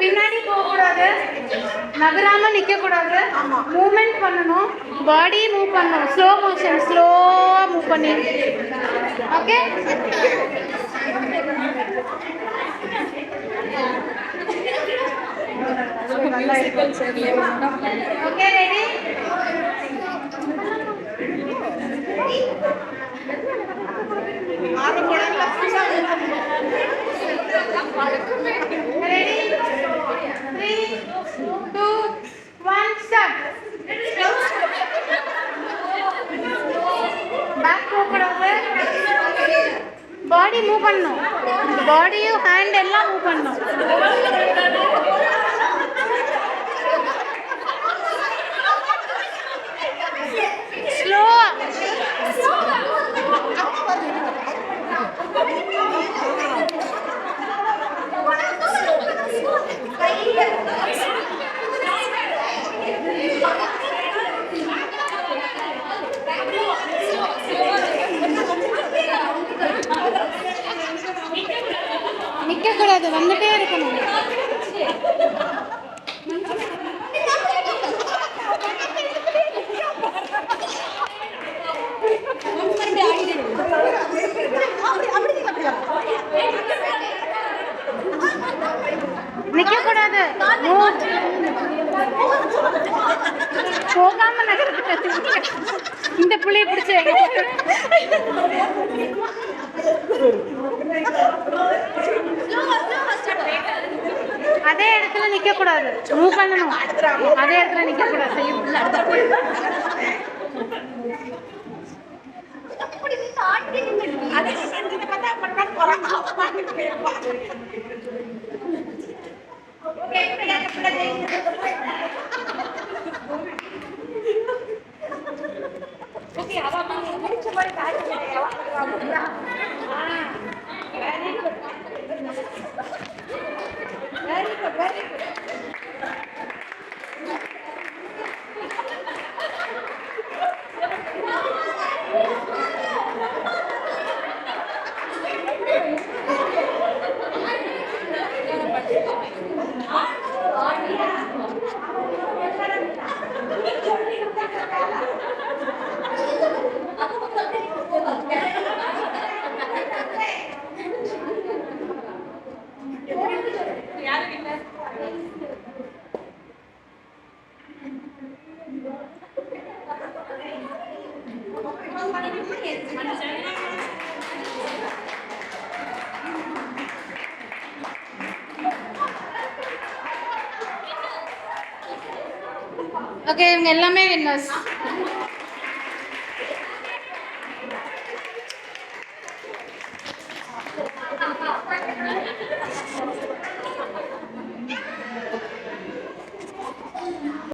பின்னாடி போகக்கூடாது, நகராம நிற்கக்கூடாது, மூமெண்ட் பண்ணணும், பாடி மூவ் பண்ணணும், ஸ்லோ மோஷன், ஸ்லோவாக மூவ் பண்ணி. Okay, okay, ready. Ready? 3, 2, 1, start. Back போகக்கூடாது, பாடி மூவ் பண்ணணும், பாடியும் ஹேண்ட் எல்லாம் மூவ் பண்ணணும். ஸ்லோ. நிற்கக்கூடாது, வந்துட்டே இருக்கணும். நிற்கக்கூடாது, போகாம நகர்ந்து இந்த புள்ளைய பிடிச்ச அதே இடத்துல நிக்க கூடாது, மூவ் பண்ணணும், அதே இடத்துல நிக்க கூடாது. ஓகே, இவங்க எல்லாமே வின்னர்ஸ்.